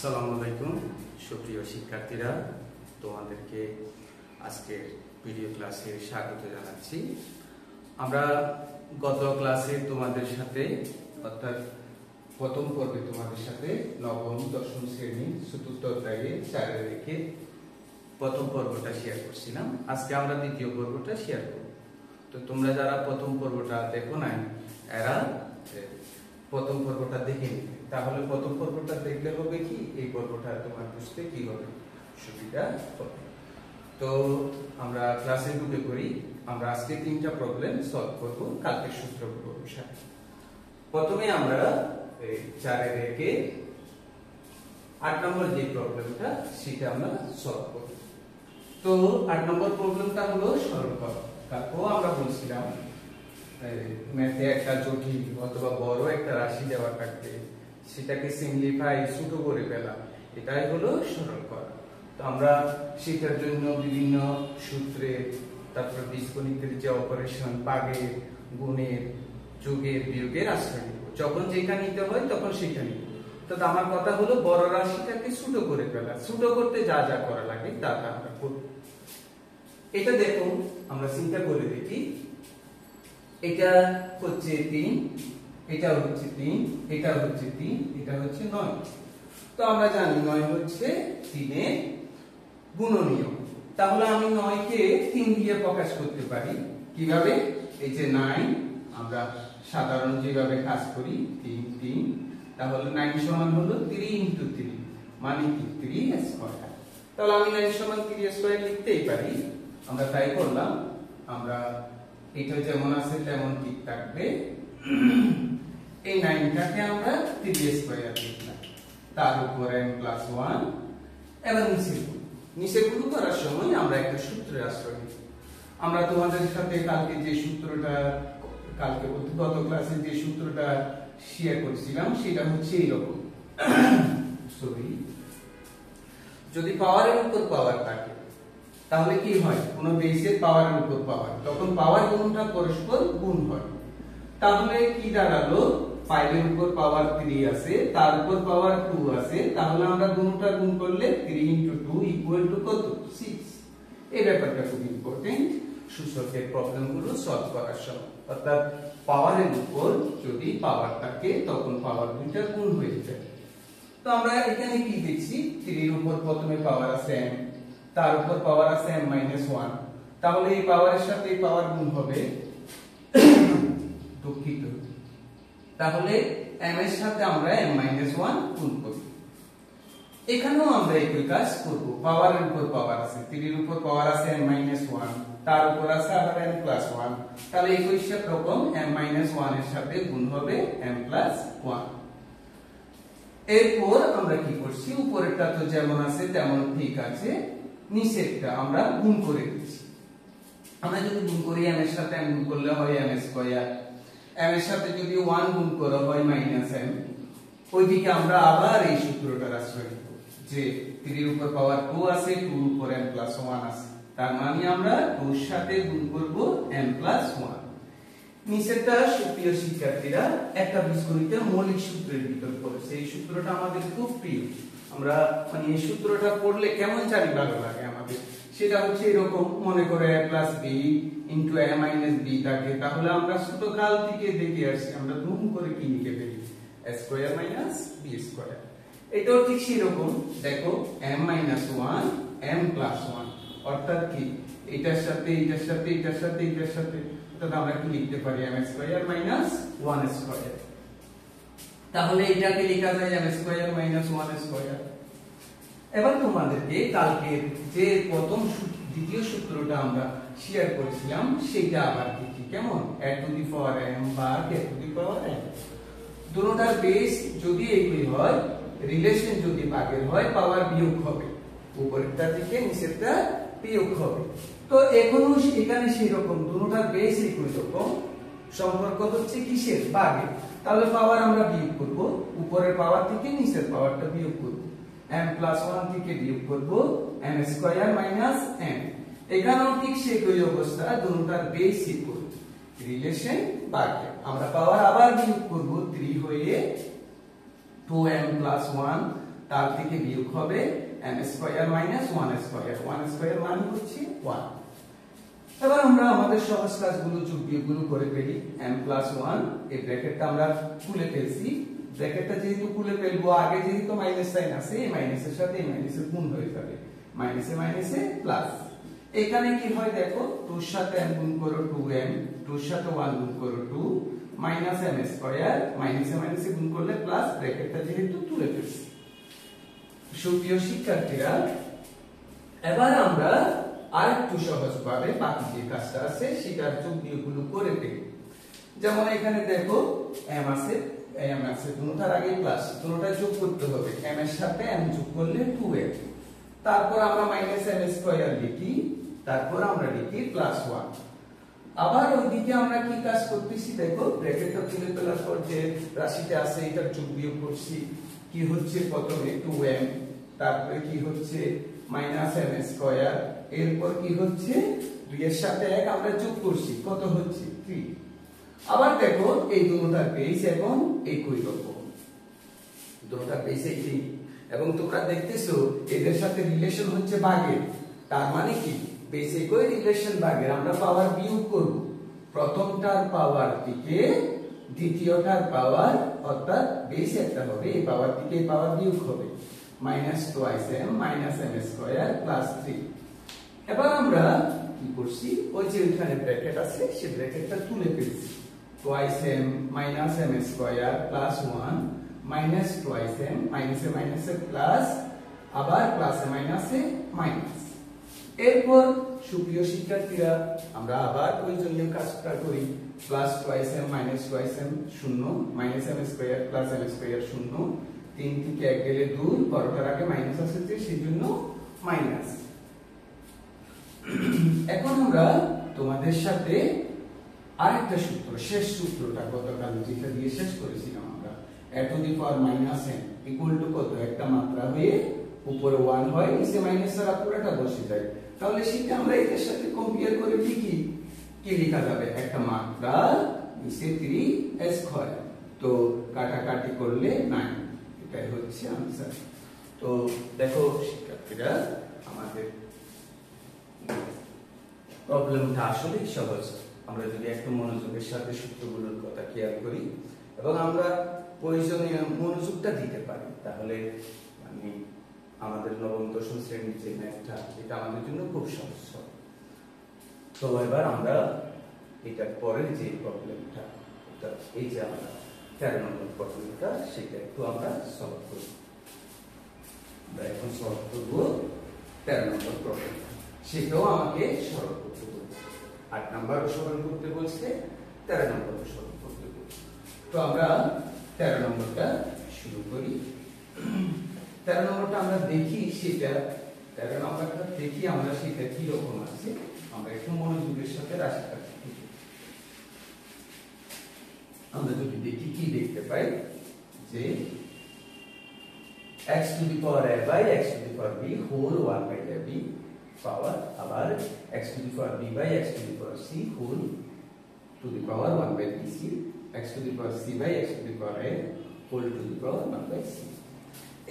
আসসালামু আলাইকুম সুপ্রিয় শিক্ষার্থীরা, তোমাদেরকে আজকের ভিডিও ক্লাসে স্বাগত জানাচ্ছি। আমরা গত ক্লাসে তোমাদের সাথে অর্থাৎ প্রথম পর্বে তোমাদের সাথে নবম দশম শ্রেণী চতুর্থ অধ্যায়ে 4 রেখে প্রথম পর্বটা শেয়ার করছিলাম। আজকে আমরা দ্বিতীয় পর্বটা শেয়ার করব। তো তোমরা যারা প্রথম পর্বটা দেখো নাই, এরা প্রথম পর্বটা দেখে নিবে। তাহলে প্রথম পর্বটা দেখলে হবে কি, এই পর্বটা তোমার বুঝতে কি হবে, সুবিধা হবে। তো আমরা ক্লাসে ঢুকে পড়ি। আমরা আজকে 3টা প্রবলেম সলভ করব কালকের সূত্রগুলো অনুসারে। প্রথমে আমরা 4 রেখে 8 নম্বর যে প্রবলেমটা সেটা আমরা সলভ করব। তো 8 নম্বর প্রবলেমটা হলো সরল করো। তারপর আমরা বলছিলাম ম্যাথে একটা জটিল অথবা বড় একটা রাশি দেওয়া থাকবে, সেটাকে সিম্পলিফাই ছোট করে ফেলা, এটাই হলো সরল করা। তো আমরা সেটার জন্য বিভিন্ন সূত্রে, তারপর বীজগণিতের যে অপারেশন, ভাগের, গুণের, যোগের, বিয়োগের আশ্রয় নিব। যখন যেটা নিতে হয় তখন সেটা নিব। তো আমার কথা হলো বড় রাশিটাকে ছোট করে ফেলা। ছোট করতে যা যা করা লাগে তা আমরা করব। এটা দেখো, আমরা চিন্তা করে দেখি। এটা হচ্ছে 3, এটা হচ্ছে 3, এটা হচ্ছে 3, এটা হচ্ছে 9। তো আমরা জানি 9 হচ্ছে 3 এর গুণনীয়ক। তাহলে আমি 9 কে 3 দিয়ে প্রকাশ করতে পারি। কিভাবে? এই যে 9 আমরা সাধারণ যেভাবে কাজ করি 3 3, তাহলে 9 সমান হলো 3 * 3 মানে কি 3 স্কয়ার। তাহলে আমি 9 সমান 3 স্কয়ার লিখতেই পারি। আমরা তাই করলাম। আমরা এটা যেমন আছে তেমন ঠিক থাকবে। এই 9টাকে আমরা 3 স্কয়ার লিখলাম, তার উপর m+1। এবার নিচে গুণ করার সময় আমরা একটা সূত্রের আশ্রয় নিই। আমরা তোমাদের সাথে কালকে যে সূত্রটা, গত ক্লাসে যে সূত্রটা শেয়ার করেছিলাম সেটা হচ্ছে এইরকম। সরি, যদি পাওয়ারের উপর পাওয়ার থাকে তাহলে কি হয়, কোন বেসের পাওয়ারের উপর পাওয়ার, তখন পাওয়ার গুণটা পরস্পর গুণ হয়। তাহলে কি দাঁড়ালো, 5 এর উপর পাওয়ার 3 আছে, তার উপর পাওয়ার 2 আছে, তাহলে আমরা দুটোটা গুণ করলে 3 * 2 = কত, 6। এই ব্যাপারটা খুব ইম্পর্টেন্ট সূচকের প্রবলেমগুলো সলভ করার সময়। অর্থাৎ পাওয়ারের উপর যদি পাওয়ার থাকে তখন পাওয়ার দুইটা গুণ হয়ে যায়। তো আমরা এখানে কি দেখছি, 3 এর উপর প্রথমে পাওয়ার আছে m, তার উপর পাওয়ার আছে m-1। তাহলে এই পাওয়ারের সাথে এই পাওয়ার গুণ হবে, দুঃখিত। তাহলে m এর সাথে আমরা m-1 গুণ করব। এখানেও আমরা একই কাজ করব। পাওয়ারের উপর পাওয়ার আছে, 3 এর উপর পাওয়ার আছে m-1, তার উপর আছে আবার m+1। তাহলে একই রকম m-1 এর সাথে গুণ হবে m+1। এরপর আমরা কি করছি, উপরেরটা তো যেমন আছে তেমন ঠিক আছে, নিচেরটা আমরা গুণ করে দিচ্ছি। আমরা যদি গুণ করি m এর সাথে m গুণ করলে হয় m স্কয়ার, m এর সাথে যদি 1 গুণ করা হয় -m। ওইদিকে আমরা আবার এই সূত্রটার আশ্রয় নিব যে 3 এর উপর পাওয়ার 2 আছে, 2 এর উপর m+1 আছে, তার মানে আমরা 2 এর সাথে গুণ করব m+1। নিচেরটা সুপ্রিয় শিক্ষার্থীরা একটা বীজগণিতের মৌলিক সূত্রের ভিতর পড়েছে। এই সূত্রটা আমাদের খুব প্রিয়। আমরা মানে এই সূত্রটা পড়লে কেমন জানি ভালো লাগে আমাদের। সেটা হচ্ছে এরকম, মনে করে a + b * a - b থাকে, তাহলে আমরা ছোট কাল থেকে দেখে আসছি, আমরা ধুম করে কি লিখে ফেলি, a² - b²। এটাও ঠিক সেরকম। দেখো m-1 m+1 অর্থাৎ কি, এটার সাথে এটার সাথে এটার সাথে এটার সাথে, অর্থাৎ আমরা কি লিখতে পারি m² - 1²। তাহলে এটাকে লেখা যায় m² - 1²। এবার তোমাদেরকে কালকে যে প্রথম দ্বিতীয় সূত্রটা আমরা শেয়ার করেছিলাম সেটা আবার দেখি কেমন, a⁴m ভাগ a⁴n। দুটোটার বেস যদি একই হয়, রিলেশন যদি ভাগের হয়, পাওয়ার বিয়োগ হবে, উপরেরটা থেকে নিচেরটা বিয়োগ হবে। তো এখনো এখানে সেই রকম দুটোটার বেস একই রকম, সম্পর্ক হচ্ছে কিসের, ভাগের। তাহলে পাওয়ার আমরা বিয়োগ করব, উপরের পাওয়ার থেকে নিচের পাওয়ারটা বিয়োগ করব, m+1 থেকে বিয়োগ করব m² - m। এখানেও ঠিক সেই অবস্থা, দুটোটার বেস একই, রিলেশন ভাগের। আমরা পাওয়ার আবার বিয়োগ করব, 3 হয়ে 2m+1, তার থেকে বিয়োগ হবে m square minus 1 square, 1 square মানে হচ্ছে 1। এবার আমরা আমাদের সহজ কাজগুলো যোগ বিয়োগগুলো করে ফেলি। m প্লাস 1 এই ব্র্যাকেটটা আমরা খুলে ফেলছি। ব্র্যাকেটটা যেহেতু খুলে ফেলবো, আগে যেহেতু মাইনাস সাইন আছে, এই মাইনাসের সাথে এই মাইনাসের গুণ হয়ে যাবে, মাইনাসে মাইনাসে প্লাস। এখানে কি হয় দেখো, 2 এর সাথে m গুণ করো 2m, 2 এর সাথে 1 গুণ করো 2 মাইনাস m স্কয়ার, মাইনাসে মাইনাসে গুণ করলে প্লাস, ব্র্যাকেটটা যেহেতু তুলে ফেলছি। সুপ্রিয় শিক্ষার্থীরা, এবার আমরা আরেকটু সহজভাবে বাকি যে কাজটা আছে সেটার যোগ বিয়োগগুলো করে ফেলি। যেমন এখানে দেখো m আছে, দুটোটার আগে প্লাস, দুটোটা যোগ করতে হবে। m এর সাথে m যোগ করলে 2m, তারপর আমরা মাইনাস m স্কয়ার লিখি, তারপর আমরা লিখি প্লাস 1। আবার ওইদিকে আমরা কি কাজ করতেছি দেখো, ব্র্যাকেটটা তুলে ফেলার পর যে রাশিটা আছে এটার যোগ বিয়োগ করছি। কি হচ্ছে, প্রথমে 2m, তারপরে কি হচ্ছে মাইনাস m স্কয়ার, এরপর কি হচ্ছে 2 এর সাথে 1 আমরা যোগ করছি, কত হচ্ছে 3। আবার দেখো এই দুটোটার বেস এখন একই রকম, দুটোটার বেস একই, এবং তোমরা দেখতেছো এদের সাথে রিলেশন হচ্ছে ভাগের। তার মানে কি, বেস একই, রিলেশন ভাগের। আমরা পাওয়ার বিয়োগ করব, প্রথমটার পাওয়ার থেকে দ্বিতীয়টার পাওয়ার, অর্থাৎ বেস একটা হবে, এই পাওয়ার থেকে এই পাওয়ার বিয়োগ হবে, minus twice m minus m square plus 3। এবার আমরা কি করছি, ওই যে এখানে ব্র্যাকেট আছে সেই ব্র্যাকেটটা তুলে ফেলছি, twice m minus m square plus 1 minus twice m, মাইনাসে মাইনাসে প্লাস, আবার প্লাসে মাইনাসে মাইনাস। এরপর সুপ্রিয় শিক্ষার্থীরা, আমরা আবার প্রয়োজনীয় কাজটা করি, plus twice m minus twice m 0, minus m square plus m square 0, 3 থেকে 1 গেলে 2, বড়টার আগে মাইনাস আছে সেজন্য মাইনাস। এখন আমরা তোমাদের সাথে আরেকটা সূত্র, শেষ সূত্রটা গতকাল যেটা দিয়ে শেষ করেছিলাম আমরা, a two the power minus n equal to কত, একটা মাত্রা হয়ে উপরে 1 হয়, নিচে মাইনাস ছাড়া পুরোটা বসে যায়। তাহলে সেটা আমরা এর সাথে কম্পেয়ার করে লিখি, কি লেখা যাবে, একটা মাত্রা নিচে 3 স্কয়ার, তো কাটাকাটি করলে 9, এটাই হচ্ছে आंसर। তো দেখো শিক্ষার্থীরা, আমাদের প্রবলেমটা আসলে সহজ। আমরা যদি একটু মনোযোগের সাথে সূত্রগুলোর কথা খেয়াল করি এবং আমরা প্রয়োজনীয় মনোযোগটা দিতে পারি, তাহলে মানে আমাদের নবম দশম শ্রেণীর যে ম্যাথটা, এটা আমাদের জন্য খুব সহজ হবে। তো এবার আমরা এটার পরের যে প্রবলেমটা, এই যে আমরা 13 নম্বর প্রবলেমটা, সেটা একটু আমরা সলভ করব। আমরা এখন সলভ করব 13 নম্বর প্রবলেম, সেটাও আমাকে সরল করতে বলছে। 8 নম্বরও সরল করতে বলছে, 13 নম্বরও সরল করতে বলছে। তো আমরা 13 নম্বরটা শুরু করি। 13 নম্বরটা আমরা দেখি, সেটা 13 নম্বরটা দেখি আমরা সেটা কি রকম আছে। আমরা একটু মনোযোগের সাথে রাশিটা দেখি। আমরা যদি দেখি কি দেখতে পাই, যে x to the power a by x to the power b whole 1 by b power, আবার x to the power b by x to the power c whole to the power 1 by bc, x to the power c by x to the power a whole to the power 1 by c।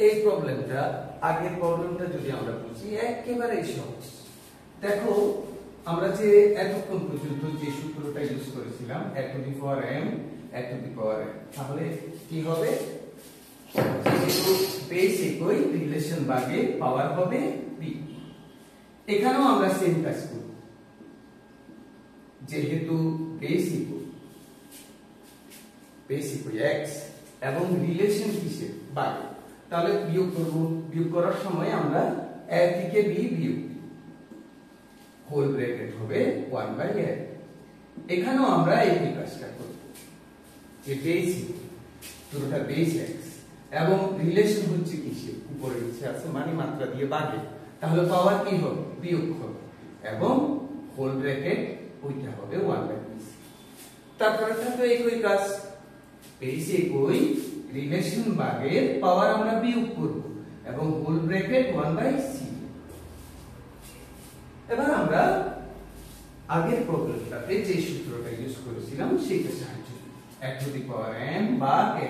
এই প্রবলেমটা, আগের প্রবলেমটা যদি আমরা বুঝি, একেবারে সহজ। দেখো আমরা যে এতক্ষণ পর্যন্ত যে সূত্রটা ইউজ করেছিলাম, a two the power m a two the power n, তাহলে কি হবে, যেহেতু বেস একই, রিলেশন ভাগে পাওয়ার হবে b। এখানেও আমরা সেম কাজ করব, যেহেতু বেস একই x এবং রিলেশন কিসে ভাগে, তাহলে বিয়োগ করব। বিয়োগ করার সময় আমরা a থেকে b বিয়োগ, হোল ব্র্যাকেট হবে 1 বাই a। এখানেও আমরা এই কাজটা করব, যে বেস পুরোটা বেস x এবং রিলেশন হচ্ছে কিসে, উপরে নিচে আছে, মানে মাত্রা দিয়ে ভাগে, তাহলে পাওয়ার কি হবে, বিয়োগ হবে, এবং হোল ব্র্যাকেট ওইটা হবে 1 বাই b। তারপরে থাকবে একই কাজ, বেস একই, রিলেশন ভাগের পাওয়ার আমরা বিয়োগ করব, এবং হোল ব্র্যাকেট 1 বাই c। এবার আমরা আগের প্রবলেমটাতে যে সূত্রটা ইউজ করেছিলাম সেটা সাহায্য, a two the power n বা a,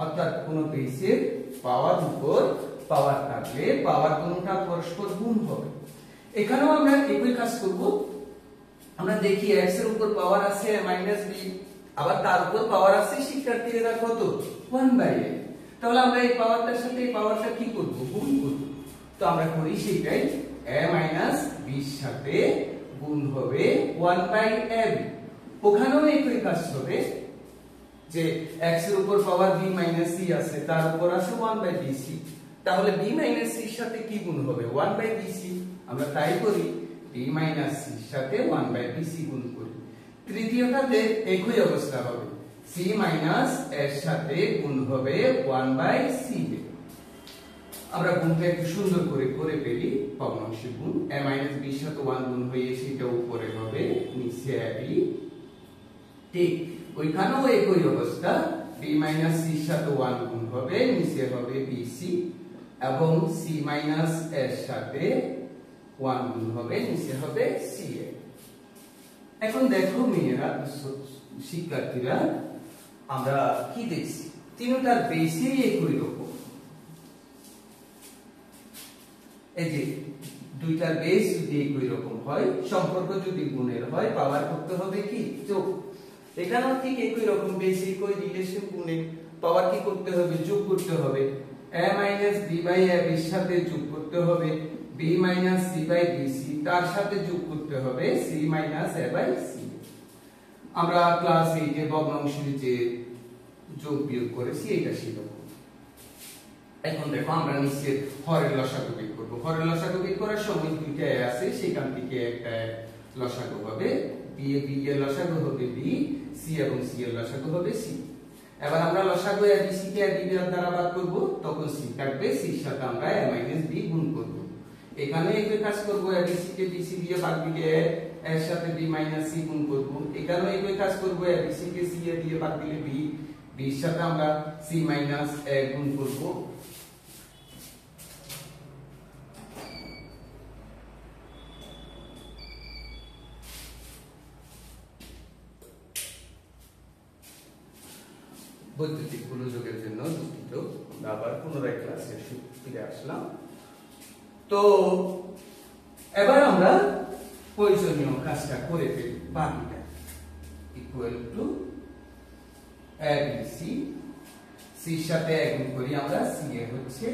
অর্থাৎ কোন বেসের পাওয়ার উপর পাওয়ার থাকলে পাওয়ার কোনটা পরস্পর গুণ হবে। এখানেও আমরা একই কাজ করব। আমরা দেখি x এর উপর পাওয়ার আছে -b, আবার তার উপর পাওয়ার আছে শিক্ষার্থীরা কত 1/a। তাহলে আমরা এই পাওয়ারটার সাথে এই পাওয়ারটা কি করব, গুণ করব। তো আমরা করি সেটাই, a - b এর সাথে গুণ হবে 1/ab। ওখানেও একই কাজ হবে যে x এর উপর পাওয়ার b - c আছে, তার উপর আছে 1/bc। তাহলে b - c এর সাথে কি গুণ হবে 1/bc। আমরা তাই করি b - c এর সাথে 1/bc গুণ করি। তৃতীয়টাতে একই অবস্থা হবে, c - এর সাথে গুণ হবে 1/c। আমরা গুণটা একটু সুন্দর করে করে ফেলি, ভগ্নাংশের গুণ। a - b এর সাথে 1 গুণ হয়ে সেটা উপরে হবে, নিচে ab। ঠিক ওইখানেও একই অবস্থা, b - c এর সাথে 1 গুণ হবে, নিচে হবে bc, এবং c - এর সাথে 1 গুণ হবে, নিচে হবে ca। এখন দেখো মেয়েরা, শিক্ষার্থীরা, আমরা কি দেখছি, তিনটার বেসই একই রকম। এই যে দুইটার বেস যদি একই রকম হয়, সম্পর্ক যদি গুণের হয়, পাওয়ার করতে হবে কি যোগ। এখানেও ঠিক একই রকম, বেস একই, রিলেশন গুণে পাওয়ার কি করতে হবে, যোগ করতে হবে। a - b/ab এর সাথে যোগ করতে হবে b - c/bc, তার সাথে যোগ করতে হবে c - a/c। আমরা ক্লাস 8 এ ভগ্নাংশের যে যোগ বিয়োগ করেছি এটা সেরকম। এখন দেখো আমরা নিচে হরের লসাগু বের করব। হরের লসাগু বের করার সময় দুইটা a আছে, সেখান থেকে একটা লসাগু হবে b এর লসাগু হবে b, c এবং c এর লসাগু হবে c। এবার আমরা লসাগু a b c K a b দ্বারা ভাগ করব, তখন c থাকবে, c এর সাথে আমরা a - b গুণ করব। এখানে একই কাজ করব, a b c K b c দিয়ে ভাগ দিলে a এর সাথে b - c গুণ করব। এখানেও একই কাজ করব, a b c K c দিয়ে ভাগ দিলে b এর সাথে আমরা c - a গুণ করব। বৈদ্যুতিক গোলযোগের জন্য দুঃখিত, আমরা আবার পুনরায় ক্লাসে ফিরে আসলাম। তো এবার আমরা প্রয়োজনীয় কাজটা করে ফেলি, বাকিটা ইকুয়াল টু abc, c এর সাথে a গুণ করি আমরা, ca হচ্ছে,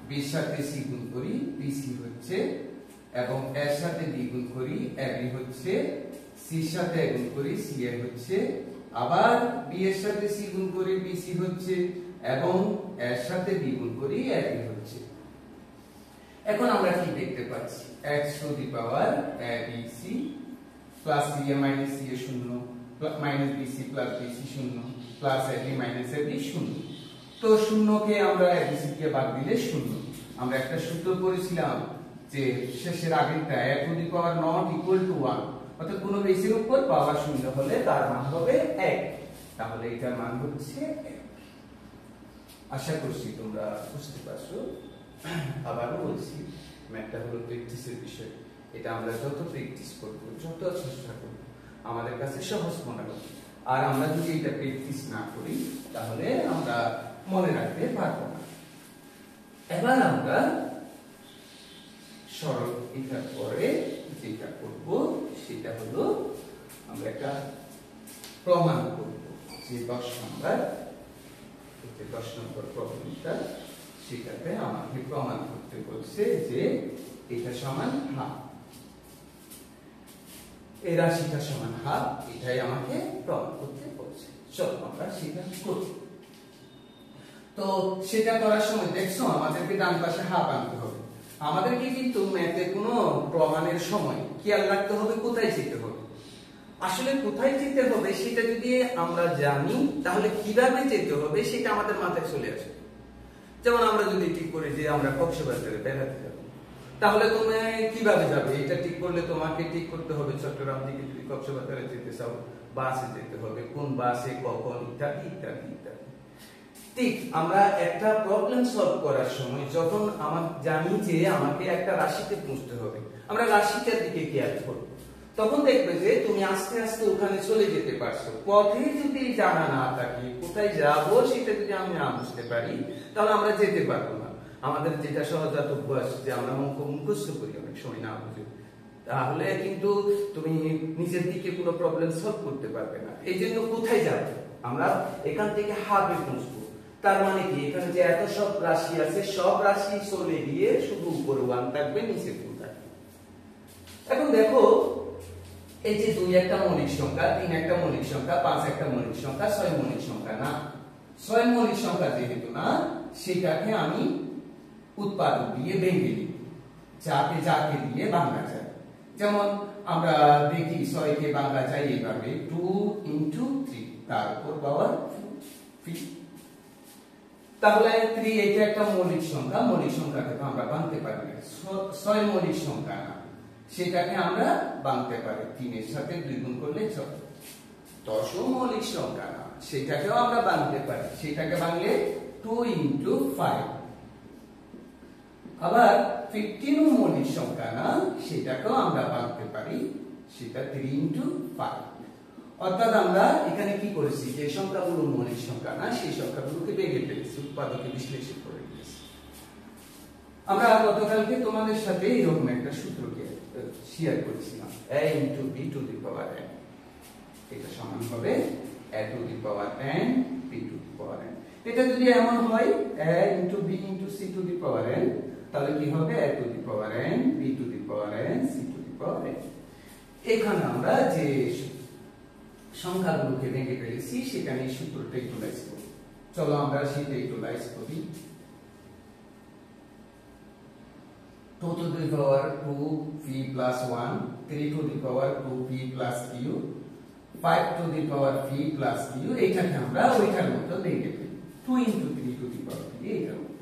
b এর সাথে c গুণ করি, bc হচ্ছে, এবং a এর সাথে d গুণ করি, ab হচ্ছে, c এর সাথে a গুণ করি, ca হচ্ছে, আবার b এর সাথে c গুণ করি, bc হচ্ছে, এবং a এর সাথে d গুণ করি, ab হচ্ছে। এখন আমরা কি দেখতে পাচ্ছি, x to the power abc plus ca minus ca শূন্য, মাইনাস bc প্লাস bc শূন্য, প্লাস ab মাইনাস ab শূন্য। তো শূন্যকে আমরা abc কে ভাগ দিলে শূন্য। আমরা একটা সূত্র পড়েছিলাম যে শেষের আগেরটা a two the power not equal to 1, অর্থাৎ কোন বেসের উপর পাওয়ার শূন্য হলে তার মান হবে 1। তাহলে এটার মান হচ্ছে 1। আশা করছি তোমরা বুঝতে পারছো। আবারও বলছি, ম্যাথটা হলো প্র্যাকটিসের বিষয়। এটা আমরা যত প্র্যাকটিস করব, যত চেষ্টা করব, আমাদের কাছে সহজ মনে হবে। আর আমরা যদি এটা প্র্যাকটিস না করি তাহলে আমরা মনে রাখতে পারবো না। এবার আমরা সরল এটার পরে যেটা করব সেটা হলো আমরা একটা প্রমাণ করব, যে 10 নম্বর প্রবলেমটা, সেটাতে আমাকে প্রমাণ করতে বলছে যে এটা সমান হাফ, এই রাশিটা সমান হাফ, এটাই আমাকে প্রমাণ করতে বলছে। চলো আমরা সেটা করি। তো সেটা করার সময় দেখছো আমাদেরকে ডান পাশে হাফ আনতে হবে। আমাদেরকে কিন্তু ম্যাথে কোনো প্রমাণের সময় খেয়াল রাখতে হবে কোথায় যেতে হবে। আসলে কোথায় যেতে হবে সেটা যদি আমরা জানি তাহলে কিভাবে যেতে হবে সেটা আমাদের মাথায় চলে আসে। যেমন আমরা যদি ঠিক করি যে আমরা কক্সবাজারে বেড়াতে যাব, তাহলে তুমি কিভাবে যাবে? এটা ঠিক করলে তোমাকে ঠিক করতে হবে চট্টগ্রাম থেকে যদি কক্সবাজারে যেতে চাও বাসে যেতে হবে, কোন বাসে কখন, ইত্যাদি ইত্যাদি ইত্যাদি। ঠিক আমরা একটা প্রবলেম সলভ করার সময় যখন আমরা জানি যে আমাকে একটা রাশিতে পৌঁছতে হবে, আমরা রাশিটার দিকে খেয়াল করব, তখন দেখবে যে তুমি আস্তে আস্তে ওখানে চলে যেতে পারছো। পথে যদি জানা না থাকে কোথায় যাব সেটা যদি আমি না বুঝতে পারি তাহলে আমরা যেতে পারবো না। আমাদের যেটা সহজাত অভ্যাস যে আমরা অঙ্ক মুখস্থ করি অনেক সময় না বুঝে, তাহলে কিন্তু তুমি নিজের দিকে কোনো প্রবলেম সলভ করতে পারবে না। এই জন্য কোথায় যাবে, আমরা এখান থেকে হাফে পৌঁছবো। তার মানে কি, এখানে যে এত সব রাশি আছে সব রাশি চলে গিয়ে শুধু উপরে 1 থাকবে, নিচে 2 থাকবে। এখন দেখো এই যে 2 একটা মৌলিক সংখ্যা, 3 একটা মৌলিক সংখ্যা, 5 একটা মৌলিক সংখ্যা, 6 মৌলিক সংখ্যা না। 6 মৌলিক সংখ্যা যেহেতু না, সেটাকে আমি উৎপাদক দিয়ে ভেঙে দিই, যাকে যাকে দিয়ে ভাঙা যায়। যেমন আমরা দেখি 6 কে ভাঙা যায় এইভাবে 2 × 3 তার উপর পাওয়ার 3। তাহলে 3 এটা একটা মৌলিক সংখ্যা, মৌলিক সংখ্যাকে তো আমরা ভাঙতে পারি না। 6 মৌলিক সংখ্যা না, সেটাকে আমরা ভাঙতে পারি। 3 এর সাথে 2 গুণ করলে 6। 10 মৌলিক সংখ্যা না, সেটাকেও আমরা ভাঙতে পারি। সেটাকে ভাঙলে 2 × 5। আবার 15 মৌলিক সংখ্যা না, সেটাকেও আমরা ভাঙতে পারি। সেটা 3 × 5। অর্থাৎ আমরা এখানে কি করেছি, যে সংখ্যাগুলো মৌলিক সংখ্যা না সেই সংখ্যাগুলোকে ভেঙে ফেলেছি, উৎপাদকে বিশ্লেষণ করে দিয়েছি। আমরা গতকালকে তোমাদের সাথে এরকম একটা সূত্রকে শেয়ার করেছিলাম, a × b two the power n, এটা সমান হবে a two the power n b two the power n। এটা যদি এমন হয় a × b × c two the power n, তাহলে কি হবে a two the power n b two the power n c two the power n। এখানে আমরা যে সংখ্যাগুলোকে ভেঙে ফেলেছি সেখানে এই সূত্রটা ইউটিলাইজ করি। চলো আমরা সেটা ইউটিলাইজ করি। 2 to the power 2p plus 1, 3 to the power 2p plus q, 5 to the power p plus q, এইটাকে আমরা ওইটার মতো ভেঙে ফেলি। 2 × 3 to the power p, এইটার মতো।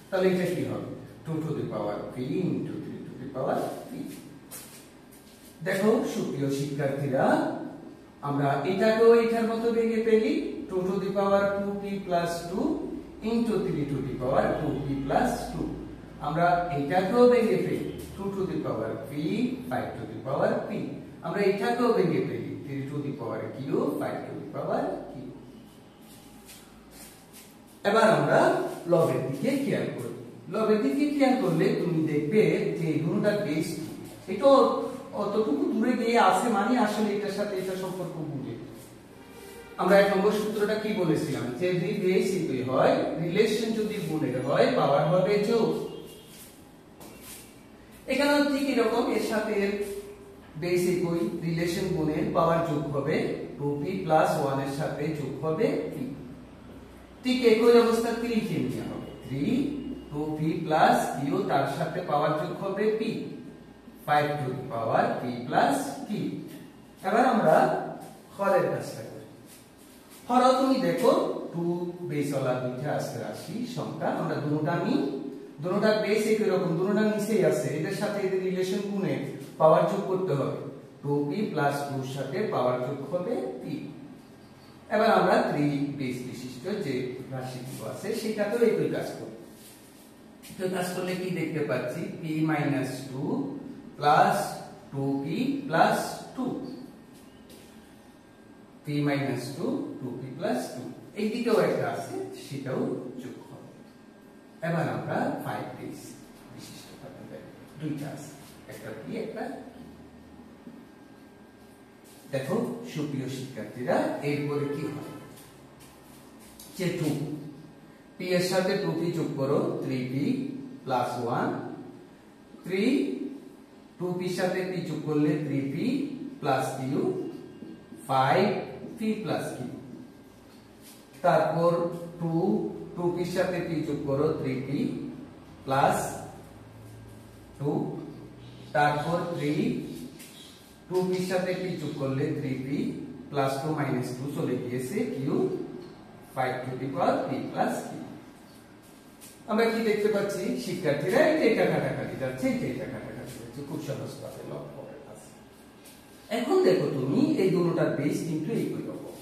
তাহলে এটা কি হবে, 2 to the power p × 3 to the power p। দেখো সুপ্রিয় শিক্ষার্থীরা, আমরা এটাকেও এটার মতো ভেঙে ফেলি। 2 to the power 2p plus 2 × 3 to the power 2p plus 2। আমরা এটাকেও ভেঙে ফেলি 2 to the power p 5 to the power p। আমরা এটাকেও ভেঙে ফেলি 3 to the power q 5 to the power q। এবার আমরা লবের দিকে খেয়াল করি। লবের দিকে খেয়াল করলে তুমি দেখবে যে দুটোটার বেস এটা অতটুকু দূরে গিয়ে আছে, মানে আসলে এটার সাথে এটা সম্পর্ক বুঝে। আমরা 1 নম্বর সূত্রটা কি বলেছিলাম, যে যদি বেস একই হয়, রিলেশন যদি গুণের হয়, পাওয়ার হবে যোগ। এখানেও ঠিক এরকম, এর সাথে এর বেস একই, রিলেশন গুণের পাওয়ার যোগ হবে 2p plus 1 এর সাথে যোগ হবে p। ঠিক একই অবস্থা 3 কে নিয়ে হবে 3 2p plus q, তার সাথে পাওয়ার যোগ হবে p 5 to the power p plus q। এবার আমরা হরের কাজটা করি। হর তুমি দেখো 2 বেসওয়ালা দুইটা আছে রাশি সংখ্যা, আমরা দুটোটা নিই, দুটোটার বেস একই রকম, দুটোটা নিচেই আছে, এদের সাথে এদের রিলেশন গুণে পাওয়ার যোগ করতে হবে। 2p plus 2 এর সাথে পাওয়ার যোগ হবে p। এবার আমরা 3 বেস বিশিষ্ট যে রাশিগুলো আছে সেটাতেও একই কাজ করি। তো কাজ করলে কি দেখতে পাচ্ছি, p - 2 plus 2p plus 2, p - 2 2p plus 2। এই দিকেও একটা আছে, সেটাও যোগ হবে। এবার আমরা 5 বেস বিশিষ্ট দুইটা আছে, একটা p একটা q। দেখো সুপ্রিয় শিক্ষার্থীরা, এরপরে কি হয়, যে 2 p এর সাথে 2p যোগ করো 3p plus 1, 3 2p এর সাথে p যোগ করলে 3p plus q, 5p plus q। তারপর 2p এর সাথে p যোগ করো 3p plus 2, তারপর 2p এর সাথে p যোগ করলে 3p plus 2 minus 2 চলে গিয়েছে q 5 to the power p plus q। আমরা কি দেখতে পাচ্ছি শিক্ষার্থীরা, এটা কাটাকাটি যাচ্ছে, এটা কাটাকাটি যাচ্ছে, খুব সহজ ভাবে লক্ষ্য করে আছে। এখন দেখো তুমি এই দুটোটার বেস কিন্তু একই রকম,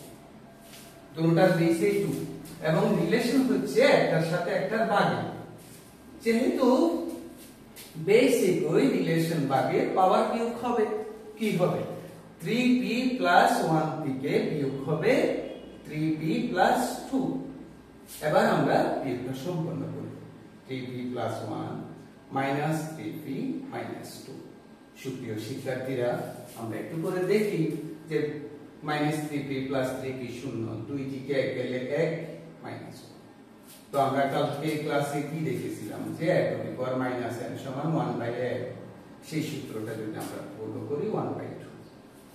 দুটোটার বেস এই 2 এবং রিলেশন হচ্ছে একটার সাথে একটার ভাগে। যেহেতু বেস একই, রিলেশন ভাগে, পাওয়ার বিয়োগ হবে, কি হবে 3p plus 1p কে বিয়োগ হবে 3p plus 2। এবার আমরা বিয়োগটা সম্পন্ন করি। 3p plus 1 minus 3p minus 2। সুপ্রিয় শিক্ষার্থীরা, আমরা একটু করে দেখি যে মাইনাস 3p প্লাস 3p শূন্য, 2 দিকে এক গেলে 1 মাইনাস 1। তো আমরা কালকে ক্লাসে কি দেখেছিলাম যে a two the power minus n সমান 1/n, সেই সূত্রটা যদি আমরা ফলো করি 1/2,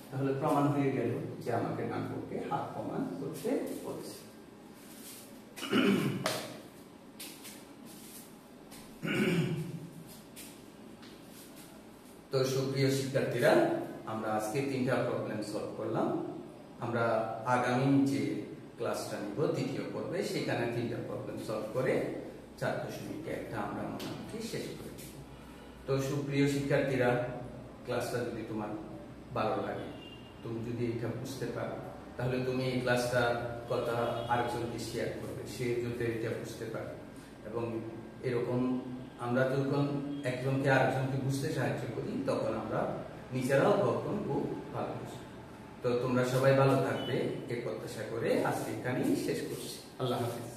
তাহলে প্রমাণ হয়ে গেল যে আমাকে ডানপক্ষে হাফ প্রমাণ করতে বলেছে। তো সুপ্রিয় শিক্ষার্থীরা, আমরা আজকে 3টা প্রবলেম সলভ করলাম। আমরা আগামী যে ক্লাসটা নিব দ্বিতীয় পর্বে, সেখানে 3টা প্রবলেম সলভ করে 4.1টা আমরা মোটামুটি শেষ করে দেব। তো সুপ্রিয় শিক্ষার্থীরা, ক্লাসটা যদি তোমার ভালো লাগে, তুমি যদি এটা বুঝতে পারো, তাহলে তুমি এই ক্লাসটা কথা আরেকজনকে শেয়ার করবে, সে যাতে এটা বুঝতে পারে। এবং এরকম আমরা যখন একজনকে আরেকজনকে বুঝতে সাহায্য করি, তখন আমরা নিজেরাও তখন খুব ভালো বুঝি। তো তোমরা সবাই ভালো থাকবে এই প্রত্যাশা করে আজকে এখানেই শেষ করছি। আল্লাহ হাফেজ।